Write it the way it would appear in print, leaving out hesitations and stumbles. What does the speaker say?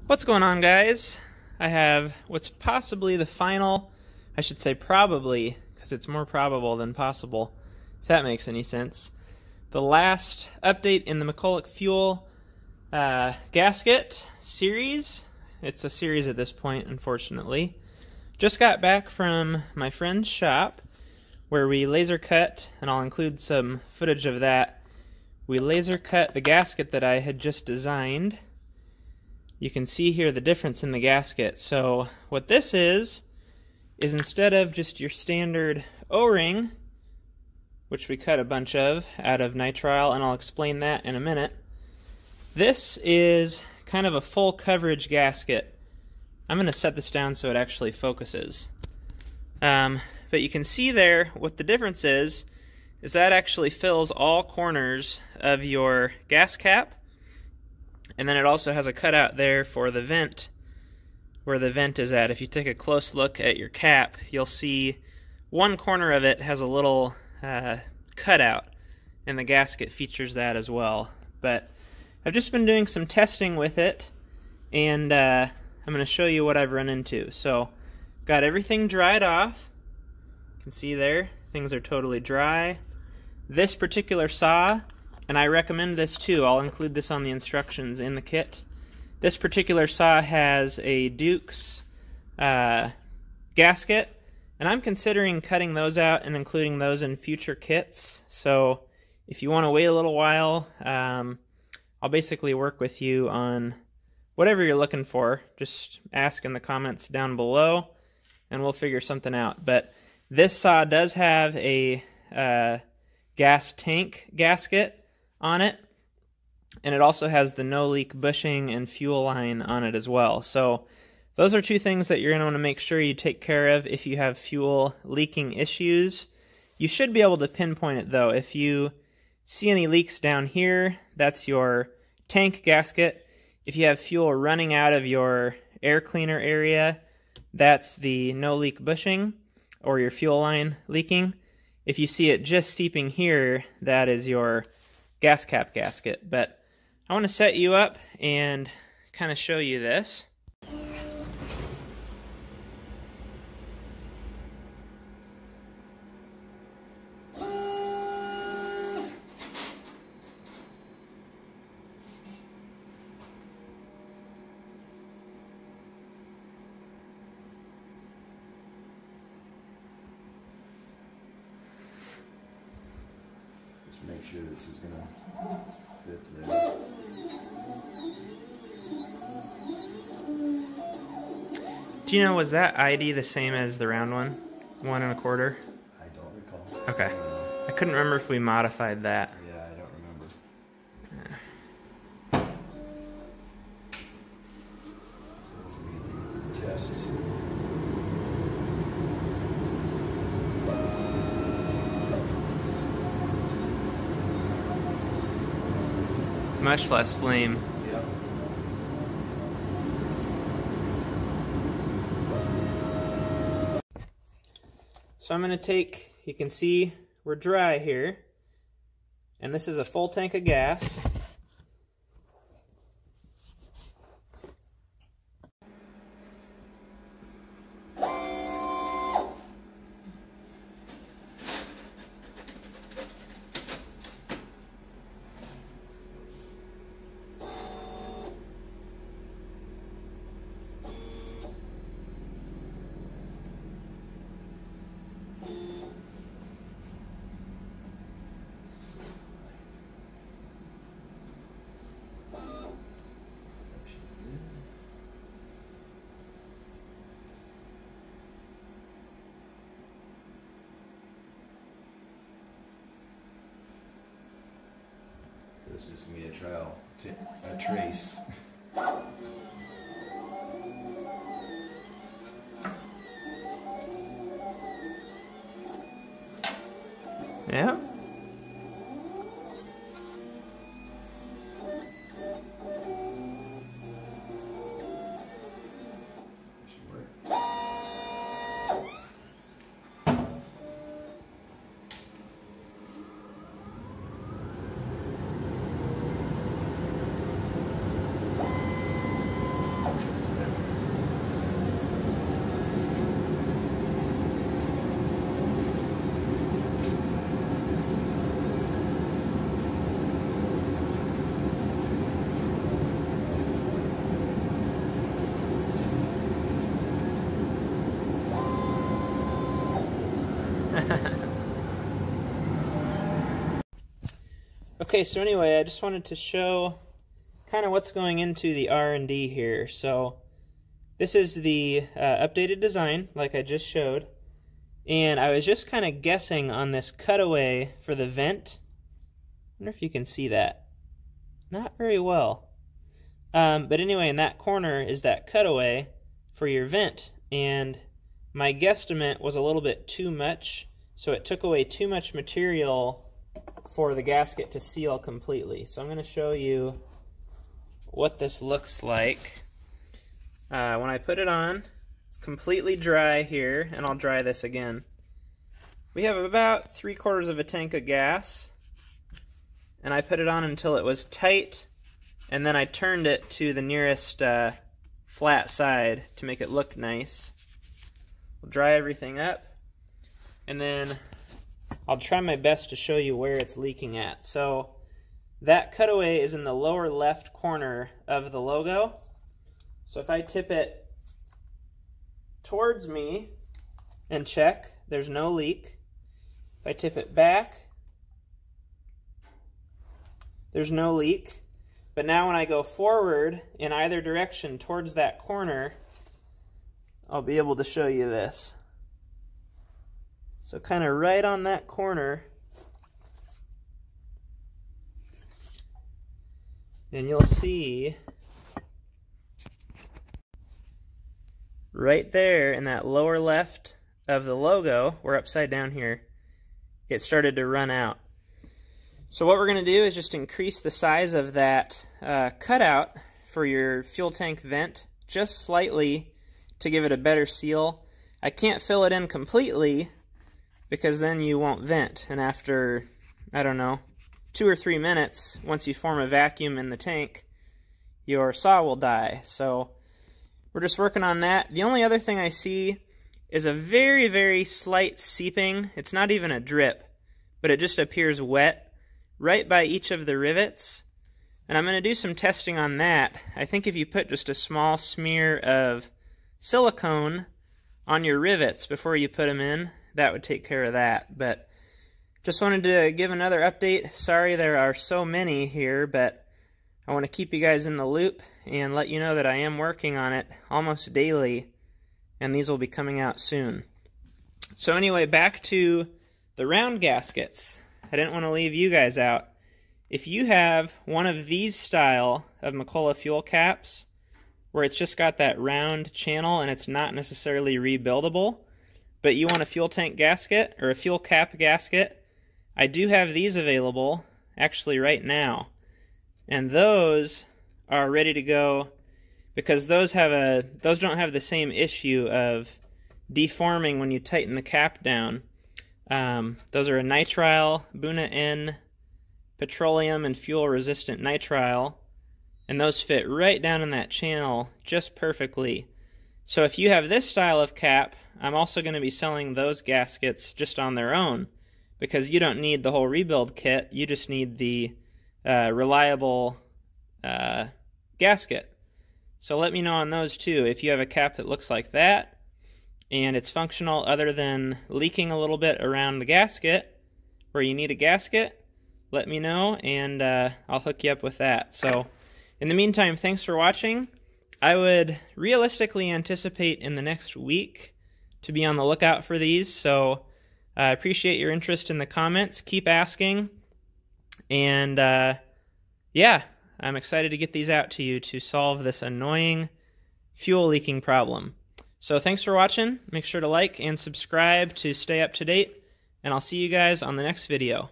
What's going on, guys? I have what's possibly the final, I should say probably, because it's more probable than possible, if that makes any sense. The last update in the Mcculloch fuel gasket series. It's a series at this point, unfortunately. Just got back from my friend's shop where we laser cut, and I'll include some footage of that. We laser cut the gasket that I had just designed. You can see here the difference in the gasket. So what this is instead of just your standard O-ring, which we cut a bunch of out of nitrile, and I'll explain that in a minute, this is kind of a full coverage gasket. I'm going to set this down so it actually focuses. But you can see there what the difference is that actually fills all corners of your gas cap. And then it also has a cutout there for the vent, where the vent is at. If you take a close look at your cap, you'll see one corner of it has a little cutout, and the gasket features that as well. But I've just been doing some testing with it, and I'm going to show you what I've run into. So, got everything dried off. You can see there, things are totally dry. This particular saw, and I recommend this too, I'll include this on the instructions in the kit. This particular saw has a Duke's gasket, and I'm considering cutting those out and including those in future kits. So if you want to wait a little while, I'll basically work with you on whatever you're looking for. Just ask in the comments down below, and we'll figure something out. But this saw does have a gas tank gasket on it, and it also has the no leak bushing and fuel line on it as well. So those are two things that you're going to want to make sure you take care of if you have fuel leaking issues. You should be able to pinpoint it though. If you see any leaks down here, that's your tank gasket. If you have fuel running out of your air cleaner area, that's the no leak bushing or your fuel line leaking. If you see it just seeping here, that is your gas cap gasket. But I want to set you up and kind of show you this. Make sure this is going to fit there. Do you know, was that ID the same as the round one? 1 1/4? I don't recall. Okay. I couldn't remember if we modified that. Yeah, I don't remember. So let's immediately test. Much less flame. Yep. So I'm going to take, you can see we're dry here, and this is a full tank of gas. This is just going to be a trial, a trace. Yeah. Should work. Okay, so anyway, I just wanted to show kind of what's going into the R&D here. So this is the updated design, like I just showed. And I was just kind of guessing on this cutaway for the vent. I wonder if you can see that. Not very well. But anyway, in that corner is that cutaway for your vent. And my guesstimate was a little bit too much, so it took away too much material for the gasket to seal completely. So I'm going to show you what this looks like. When I put it on, it's completely dry here, and I'll dry this again. We have about 3/4 of a tank of gas, and I put it on until it was tight, and then I turned it to the nearest flat side to make it look nice. We'll dry everything up, and then I'll try my best to show you where it's leaking at. So that cutaway is in the lower left corner of the logo. So if I tip it towards me and check, there's no leak. If I tip it back, there's no leak. But now when I go forward in either direction towards that corner, I'll be able to show you this. So kind of right on that corner, and you'll see right there in that lower left of the logo, we're upside down here, it started to run out. So what we're going to do is just increase the size of that cutout for your fuel tank vent just slightly to give it a better seal. I can't fill it in completely because then you won't vent, and after, I don't know, 2 or 3 minutes, once you form a vacuum in the tank, your saw will die. So we're just working on that. The only other thing I see is a very, very slight seeping. It's not even a drip, but it just appears wet right by each of the rivets. And I'm going to do some testing on that. I think if you put just a small smear of silicone on your rivets before you put them in, that would take care of that. But just wanted to give another update. Sorry there are so many here, but I want to keep you guys in the loop and let you know that I am working on it almost daily, and these will be coming out soon. So anyway, back to the round gaskets. I didn't want to leave you guys out. If you have one of these style of Mcculloch fuel caps, where it's just got that round channel and it's not necessarily rebuildable, but you want a fuel tank gasket or a fuel cap gasket, I do have these available actually right now. And those are ready to go because those don't have the same issue of deforming when you tighten the cap down. Those are a nitrile, Buna N, petroleum and fuel resistant nitrile, and those fit right down in that channel just perfectly. So if you have this style of cap, I'm also going to be selling those gaskets just on their own, because you don't need the whole rebuild kit, you just need the reliable gasket. So let me know on those too. If you have a cap that looks like that, and it's functional other than leaking a little bit around the gasket, where you need a gasket, let me know, and I'll hook you up with that. So in the meantime, thanks for watching. I would realistically anticipate in the next week to be on the lookout for these, so I appreciate your interest in the comments. Keep asking, and yeah, I'm excited to get these out to you to solve this annoying fuel leaking problem. So thanks for watching. Make sure to like and subscribe to stay up to date, and I'll see you guys on the next video.